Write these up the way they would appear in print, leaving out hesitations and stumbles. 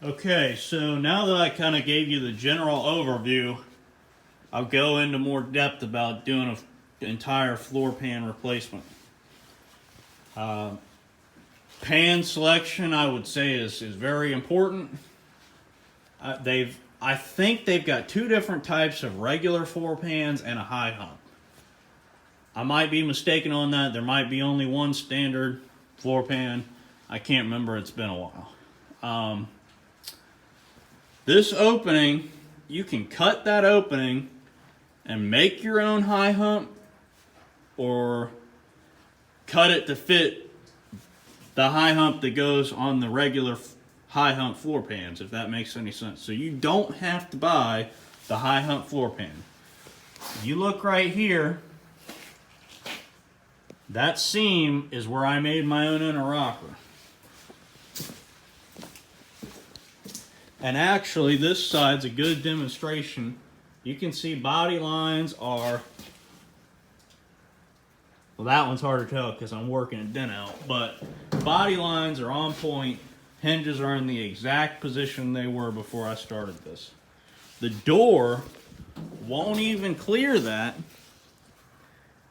Okay, so now that I kind of gave you the general overview, I'll go into more depth about doing an entire floor pan replacement. Pan selection, I would say, is very important. I think they've got two different types of regular floor pans and a high hump. I might be mistaken on that. There might be only one standard floor pan. I can't remember. It's been a while. This opening, you can cut that opening and make your own high hump, or cut it to fit the high hump that goes on the regular high hump floor pans, if that makes any sense. So you don't have to buy the high hump floor pan. If you look right here, that seam is where I made my own inner rocker. And actually, this side's a good demonstration. You can see body lines are, well, that one's hard to tell because I'm working a dent out, but body lines are on point. Hinges are in the exact position they were before I started this. The door won't even clear that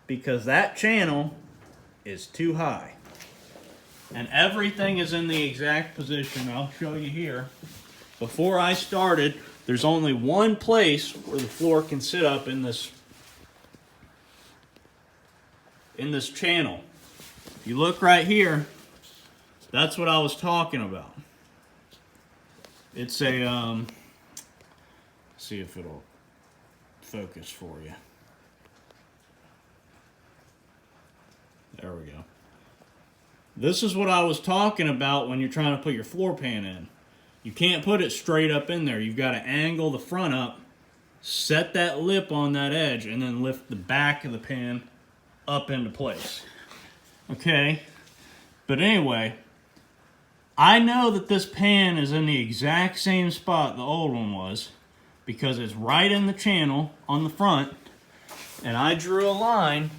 because that channel is too high. And everything is in the exact position. I'll show you here. Before I started, there's only one place where the floor can sit up in this channel. If you look right here, that's what I was talking about. It's a, see if it'll focus for you. There we go. This is what I was talking about when you're trying to put your floor pan in. You can't put it straight up in there. You've got to angle the front up, set that lip on that edge, and then lift the back of the pan up into place. Okay? But anyway, I know that this pan is in the exact same spot the old one was because it's right in the channel on the front, and I drew a line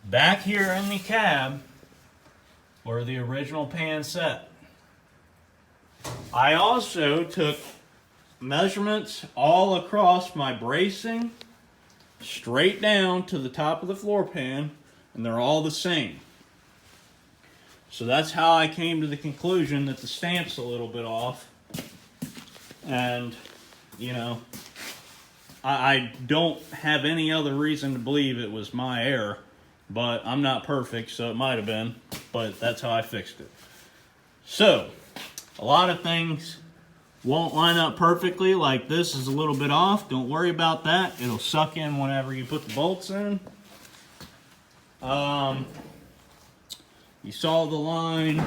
back here in the cab where the original pan set. I also took measurements all across my bracing, straight down to the top of the floor pan, and they're all the same. So that's how I came to the conclusion that the stamp's a little bit off. And, you know, I don't have any other reason to believe it was my error, but I'm not perfect, so it might have been, but that's how I fixed it. So, a lot of things won't line up perfectly, like this is a little bit off. Don't worry about that. It'll suck in whenever you put the bolts in. You saw the line.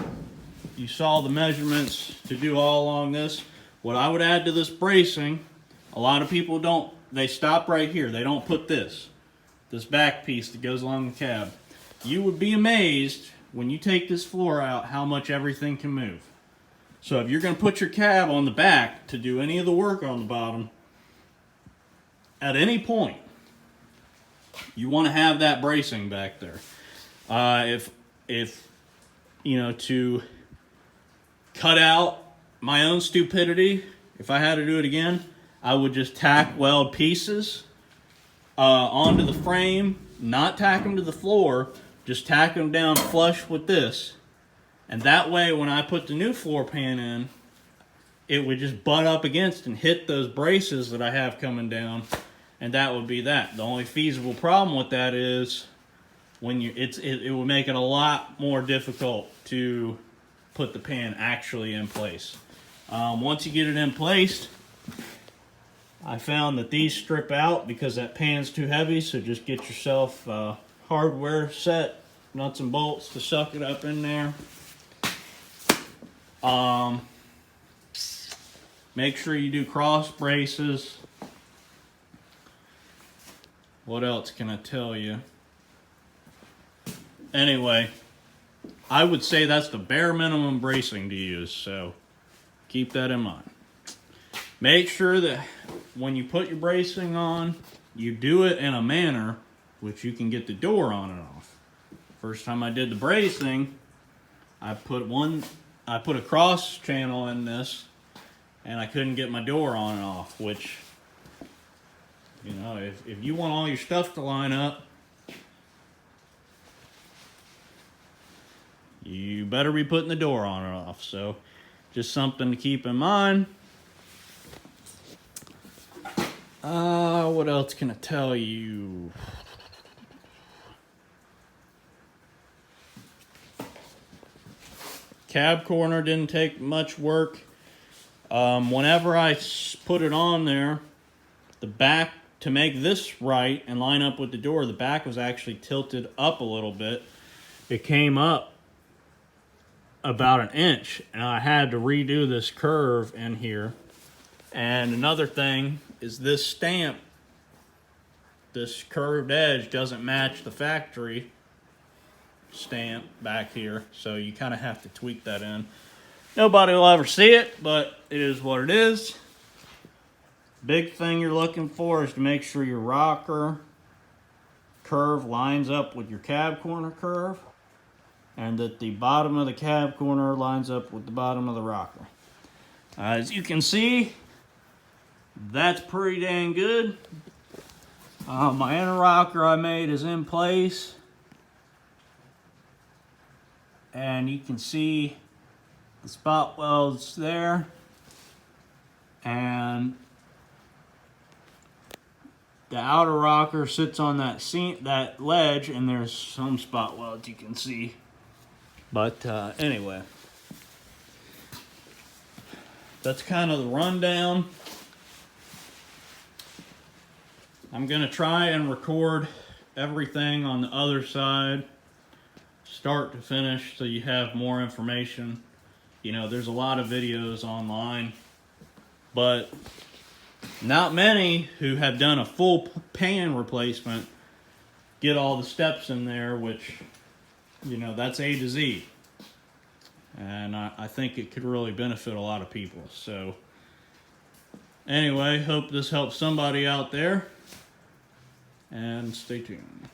You saw the measurements to do all along this. What I would add to this bracing, a lot of people don't, they stop right here. They don't put this back piece that goes along the cab. You would be amazed when you take this floor out how much everything can move. So if you're going to put your cab on the back to do any of the work on the bottom, at any point, you want to have that bracing back there. If you know, to cut out my own stupidity, if I had to do it again, I would just tack weld pieces onto the frame, not tack them to the floor, just tack them down flush with this. And that way, when I put the new floor pan in, it would just butt up against and hit those braces that I have coming down, and that would be that. The only feasible problem with that is when it would make it a lot more difficult to put the pan actually in place. Once you get it in place, I found that these strip out because that pan's too heavy, so just get yourself a hardware set, nuts and bolts to suck it up in there. Make sure you do cross braces. What else can I tell you? Anyway, I would say that's the bare minimum bracing to use, so keep that in mind. Make sure that when you put your bracing on, you do it in a manner which you can get the door on and off. First time I did the bracing, I put one I put a cross channel in this, and I couldn't get my door on and off, which, you know, if you want all your stuff to line up, you better be putting the door on and off. So just something to keep in mind. What else can I tell you? Cab corner didn't take much work. Whenever I put it on there, the back, to make this right and line up with the door, the back was actually tilted up a little bit. It came up about 1 inch, and I had to redo this curve in here. And another thing is this stamp, this curved edge doesn't match the factory stamp back here, so you kind of have to tweak that in. Nobody will ever see it, but it is what it is. Big thing you're looking for is to make sure your rocker curve lines up with your cab corner curve, and that the bottom of the cab corner lines up with the bottom of the rocker. As you can see, that's pretty dang good. My inner rocker I made is in place, and you can see the spot welds there, and the outer rocker sits on that ledge, and there's some spot welds you can see. But anyway, that's kind of the rundown. I'm gonna try and record everything on the other side, start to finish, so you have more information. You know, there's a lot of videos online, but not many who have done a full pan replacement get all the steps in there, which, you know, that's A to Z. And I think it could really benefit a lot of people. So anyway, hope this helps somebody out there, and stay tuned.